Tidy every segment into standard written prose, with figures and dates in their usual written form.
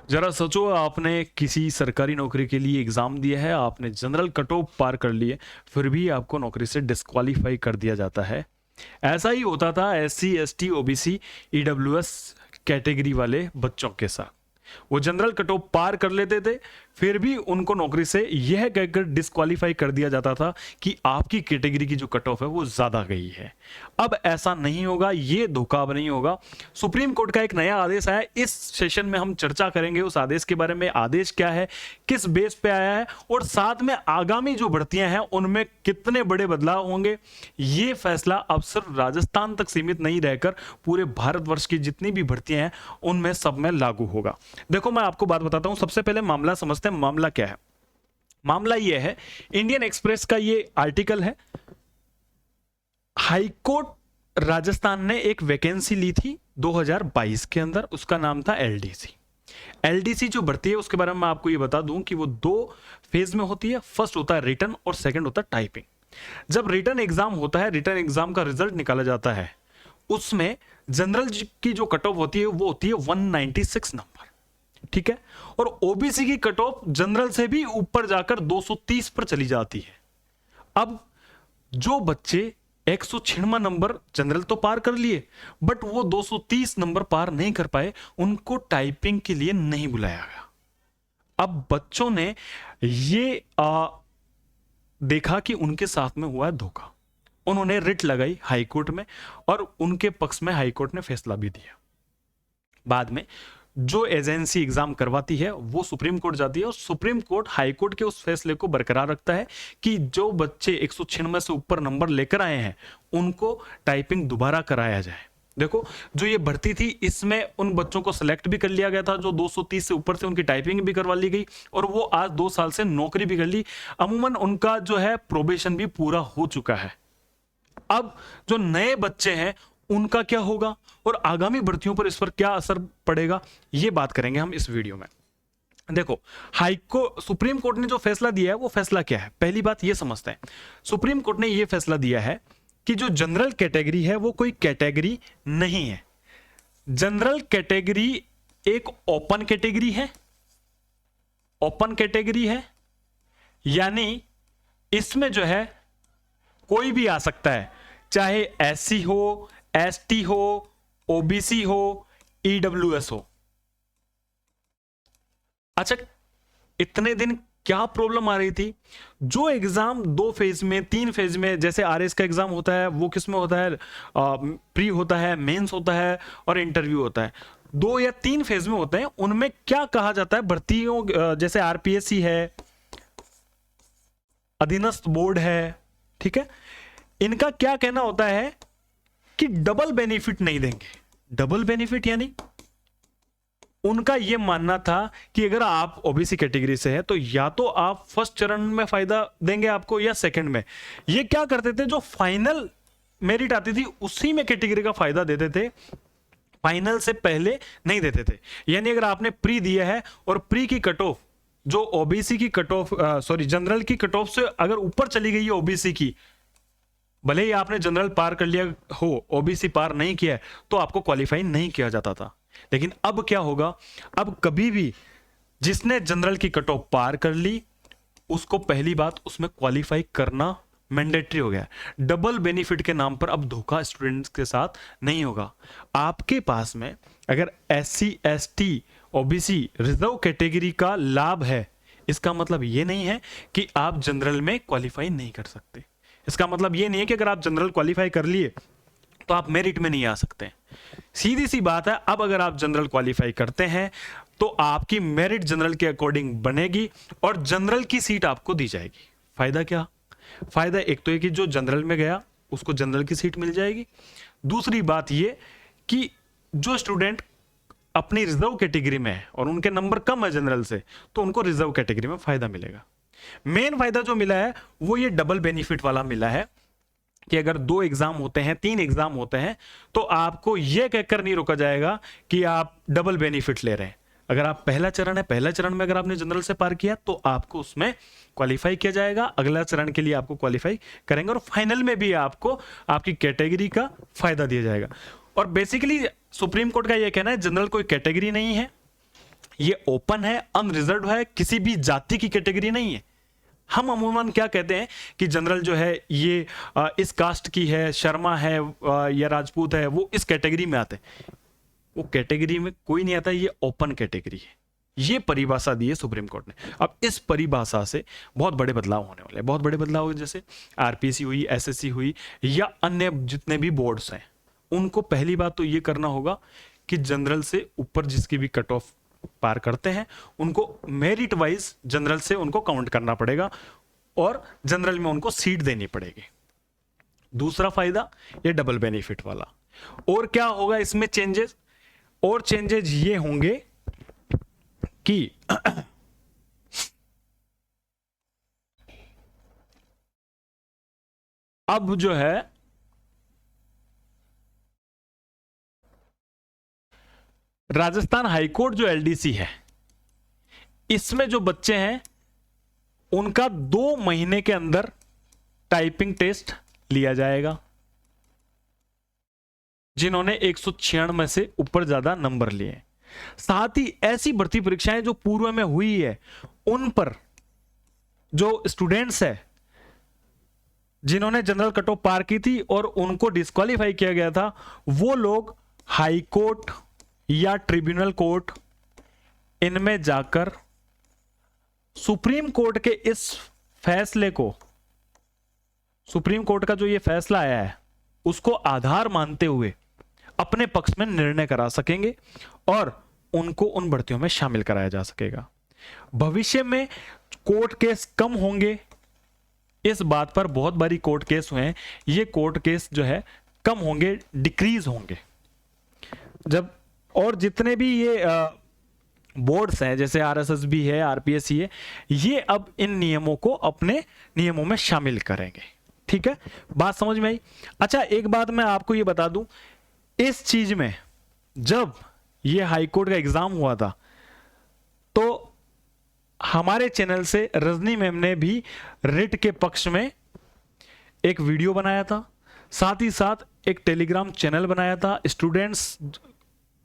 जरा सोचो, आपने किसी सरकारी नौकरी के लिए एग्जाम दिया है, आपने जनरल कट ऑफ पार कर लिए, फिर भी आपको नौकरी से डिस्क्वालीफाई कर दिया जाता है। ऐसा ही होता था SC, ST, OBC, EWS category वाले बच्चों के साथ। वो जनरल कट ऑफ पार कर लेते थे, फिर भी उनको नौकरी से यह कहकर डिस्क्वालीफाई कर दिया जाता था कि आपकी कैटेगरी की जो कट ऑफ है वो ज्यादा गई है। अब ऐसा नहीं होगा, ये धोखा अब नहीं होगा। सुप्रीम कोर्ट का एक नया आदेश आया, इस सेशन में हम चर्चा करेंगे उस आदेश के बारे में। आदेश क्या है, किस बेस पे आया है, और साथ में आगामी जो भर्तियां हैं उनमें कितने बड़े बदलाव होंगे। ये फैसला अब सिर्फ राजस्थान तक सीमित नहीं रहकर पूरे भारतवर्ष की जितनी भी भर्तियां हैं उनमें सब में लागू होगा। देखो, मैं आपको बात बताता हूं, सबसे पहले मामला समझते हैं। मामला क्या है? मामला यह है, इंडियन एक्सप्रेस का ये आर्टिकल है। हाईकोर्ट राजस्थान ने एक वैकेंसी ली थी 2022 के अंदर, उसका नाम था एलडीसी। एलडीसी जो भर्ती है उसके बारे में मैं आपको ये बता दूं कि वो 2 फेज में होती है। फर्स्ट होता है रिटन और सेकंड होता है टाइपिंग। जब रिटन एग्जाम होता है, रिटन एग्जाम का रिजल्ट निकाला जाता है, उसमें जनरल की जो कट ऑफ होती है वो होती है 196 नंबर, ठीक है। और ओबीसी की कट ऑफ जनरल से भी ऊपर जाकर 230 पर चली जाती है। अब जो बच्चे 196 नंबर जनरल तो पार कर लिए, बट वो 230 नंबर पार नहीं कर पाए, उनको टाइपिंग के लिए नहीं बुलाया गया। अब बच्चों ने ये देखा कि उनके साथ में हुआ है धोखा। उन्होंने रिट लगाई हाई कोर्ट में, और उनके पक्ष में हाई कोर्ट ने फैसला भी दिया। बाद में जो एजेंसी एग्जाम करवाती है वो सुप्रीम कोर्ट जाती है, और सुप्रीम कोर्ट हाई कोर्ट के उस फैसले को बरकरार रखता है कि जो बच्चे 196 से ऊपर नंबर लेकर आए हैं उनको टाइपिंग दोबारा कराया जाए। देखो, जो ये भर्ती थी इसमें उन बच्चों को सिलेक्ट भी कर लिया गया था जो 230 से ऊपर थे, उनकी टाइपिंग भी करवा ली गई, और वो आज 2 साल से नौकरी भी कर ली। अमूमन उनका जो है प्रोबेशन भी पूरा हो चुका है। अब जो नए बच्चे हैं उनका क्या होगा, और आगामी भर्तियों पर इस पर क्या असर पड़ेगा, ये बात करेंगे हम इस वीडियो में। देखो, सुप्रीम कोर्ट ने जो फैसला दिया है वो फैसला क्या है, पहली बात ये समझते हैं। सुप्रीम कोर्ट ने ये फैसला दिया है कि जो जनरल कैटेगरी है वो कोई कैटेगरी नहीं है। जनरल कैटेगरी एक ओपन कैटेगरी है। ओपन कैटेगरी है यानी इसमें जो है कोई भी आ सकता है, चाहे एससी हो, एसटी हो, ओबीसी हो, ईडब्ल्यूएस हो। अच्छा, इतने दिन क्या प्रॉब्लम आ रही थी? जो एग्जाम 2 फेज में, 3 फेज में, जैसे आरएस का एग्जाम होता है वो किस में होता है, प्री होता है, मेंस होता है और इंटरव्यू होता है। 2 या 3 फेज में होते हैं। उनमें क्या कहा जाता है, भर्तियों जैसे आरपीएससी है, अधीनस्थ बोर्ड है, ठीक है, इनका क्या कहना होता है कि डबल बेनिफिट नहीं देंगे। डबल बेनिफिट यानी उनका यह मानना था कि अगर आप ओबीसी कैटेगरी से हैं तो या तो आप फर्स्ट चरण में फायदा देंगे आपको, या सेकंड में। ये क्या करते थे, जो फाइनल मेरिट आती थी उसी में कैटेगरी का फायदा देते थे, फाइनल से पहले नहीं देते थे। यानी अगर आपने प्री दिया है और प्री की कट ऑफ जो ओबीसी की कट ऑफ, सॉरी जनरल की कट ऑफ से अगर ऊपर चली गई है ओबीसी की, भले ही आपने जनरल पार कर लिया हो, ओबीसी पार नहीं किया है, तो आपको क्वालिफाई नहीं किया जाता था। लेकिन अब क्या होगा, अब कभी भी जिसने जनरल की कट ऑफ पार कर ली उसको पहली बात उसमें क्वालिफाई करना मैंडेटरी हो गया। डबल बेनिफिट के नाम पर अब धोखा स्टूडेंट्स के साथ नहीं होगा। आपके पास में अगर SC, ST, OBC reserve category का लाभ है, इसका मतलब यह नहीं है कि आप जनरल में क्वालिफाई नहीं कर सकते। इसका मतलब यह नहीं है कि अगर आप जनरल क्वालिफाई कर लिए तो आप मेरिट में नहीं आ सकते। सीधी सी बात है, अब अगर आप जनरल क्वालिफाई करते हैं तो आपकी मेरिट जनरल के अकॉर्डिंग बनेगी और जनरल की सीट आपको दी जाएगी। फायदा क्या? फायदा एक तो है कि जो जनरल में गया उसको जनरल की सीट मिल जाएगी। दूसरी बात यह कि जो स्टूडेंट अपनी रिजर्व कैटेगरी में है और उनके नंबर कम है जनरल से, तो उनको रिजर्व कैटेगरी में फायदा मिलेगा। मेन फायदा जो मिला है वो ये डबल बेनिफिट वाला मिला है कि अगर 2 एग्जाम होते हैं, 3 एग्जाम होते हैं, तो आपको यह कहकर नहीं रोका जाएगा कि आप डबल बेनिफिट ले रहे हैं। अगर आप पहला चरण है, पहला चरण में अगर आपने जनरल से पार किया तो आपको उसमें क्वालिफाई किया जाएगा, अगला चरण के लिए आपको क्वालिफाई करेंगे और फाइनल में भी आपको आपकी कैटेगरी का फायदा दिया जाएगा। और बेसिकली सुप्रीम कोर्ट का यह कहना है जनरल कोई कैटेगरी नहीं है, ये ओपन है, अनरिजर्व है, किसी भी जाति की कैटेगरी नहीं है। हम अमूमन क्या कहते हैं कि जनरल जो है ये इस कास्ट की है, शर्मा है या राजपूत है, वो इस कैटेगरी में आते हैं। वो कैटेगरी में कोई नहीं आता, ये ओपन कैटेगरी है। ये परिभाषा दी है सुप्रीम कोर्ट ने। अब इस परिभाषा से बहुत बड़े बदलाव होने वाले हैं, बहुत बड़े बदलाव, जैसे आरपीएससी हुई, एसएससी हुई या अन्य जितने भी बोर्ड्स हैं, उनको पहली बात तो ये करना होगा कि जनरल से ऊपर जिसकी भी कट ऑफ पार करते हैं उनको मेरिट वाइज जनरल से उनको काउंट करना पड़ेगा और जनरल में उनको सीट देनी पड़ेगी। दूसरा फायदा ये डबल बेनिफिट वाला। और क्या होगा इसमें चेंजेस? और चेंजेस ये होंगे कि अब जो है राजस्थान हाईकोर्ट जो एलडीसी है, इसमें जो बच्चे हैं उनका 2 महीने के अंदर टाइपिंग टेस्ट लिया जाएगा, जिन्होंने 196 से ऊपर ज्यादा नंबर लिए। साथ ही ऐसी भर्ती परीक्षाएं जो पूर्व में हुई है, उन पर जो स्टूडेंट्स है जिन्होंने जनरल कट ऑफ पार की थी और उनको डिस्क्वालीफाई किया गया था, वो लोग हाई कोर्ट या ट्रिब्यूनल कोर्ट इनमें जाकर सुप्रीम कोर्ट के इस फैसले को, सुप्रीम कोर्ट का जो ये फैसला आया है उसको आधार मानते हुए अपने पक्ष में निर्णय करा सकेंगे और उनको उन भर्तियों में शामिल कराया जा सकेगा। भविष्य में कोर्ट केस कम होंगे, इस बात पर बहुत बारी कोर्ट केस हुए हैं, ये कोर्ट केस जो है कम होंगे, डिक्रीज होंगे जब। और जितने भी ये बोर्ड्स हैं जैसे आरएसएसबी है, आरपीएससी है, ये अब इन नियमों को अपने नियमों में शामिल करेंगे। ठीक है, बात समझ में आई? अच्छा, एक बात मैं आपको ये बता दूं, इस चीज में जब ये हाईकोर्ट का एग्जाम हुआ था तो हमारे चैनल से रजनी मैम ने भी रिट के पक्ष में एक वीडियो बनाया था, साथ ही साथ एक टेलीग्राम चैनल बनाया था, स्टूडेंट्स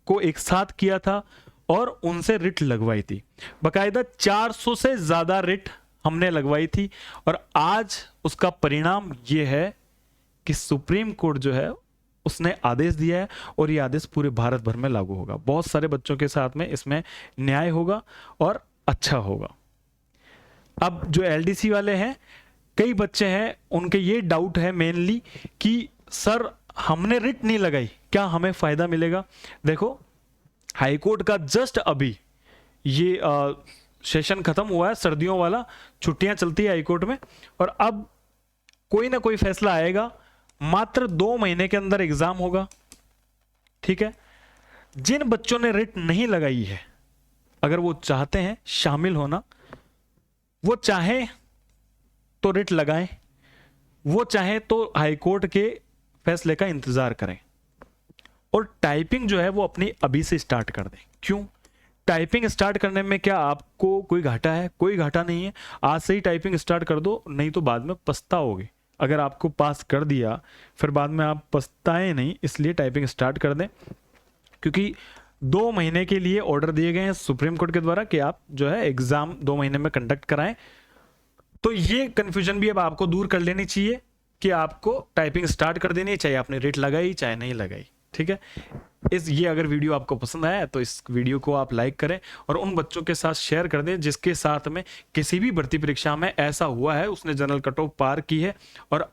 को एक साथ किया था और उनसे रिट लगवाई थी। बकायदा 400 से ज्यादा रिट हमने लगवाई थी और आज उसका परिणाम यह है कि सुप्रीम कोर्ट जो है उसने आदेश दिया है और ये आदेश पूरे भारत भर में लागू होगा। बहुत सारे बच्चों के साथ में इसमें न्याय होगा और अच्छा होगा। अब जो एलडीसी वाले हैं, कई बच्चे हैं उनके ये डाउट है मेनली कि सर हमने रिट नहीं लगाई, क्या हमें फायदा मिलेगा? देखो, हाईकोर्ट का जस्ट अभी ये सेशन खत्म हुआ है, सर्दियों वाला, छुट्टियां चलती है हाईकोर्ट में, और अब कोई ना कोई फैसला आएगा। मात्र 2 महीने के अंदर एग्जाम होगा। ठीक है, जिन बच्चों ने रिट नहीं लगाई है, अगर वो चाहते हैं शामिल होना, वो चाहे तो रिट लगाएं, वो चाहे तो हाईकोर्ट के फैसले का इंतजार करें और टाइपिंग जो है वो अपनी अभी से स्टार्ट कर दें। क्यों? टाइपिंग स्टार्ट करने में क्या आपको कोई घाटा है? कोई घाटा नहीं है। आज से ही टाइपिंग स्टार्ट कर दो, नहीं तो बाद में पछताओगे। अगर आपको पास कर दिया फिर बाद में आप पछताएं नहीं, इसलिए टाइपिंग स्टार्ट कर दें, क्योंकि 2 महीने के लिए ऑर्डर दिए गए हैं सुप्रीम कोर्ट के द्वारा कि आप जो है एग्जाम 2 महीने में कंडक्ट कराएं। तो ये कंफ्यूजन भी अब आपको दूर कर लेनी चाहिए कि आपको टाइपिंग स्टार्ट कर देनी है, चाहे आपने रेट लगाई चाहे नहीं लगाई। ठीक है, ये अगर वीडियो आपको पसंद आया तो इस वीडियो को आप लाइक करें और उन बच्चों के साथ शेयर कर दें जिसके साथ में किसी भी भर्ती परीक्षा में ऐसा हुआ है, उसने जनरल कट ऑफ पार की है और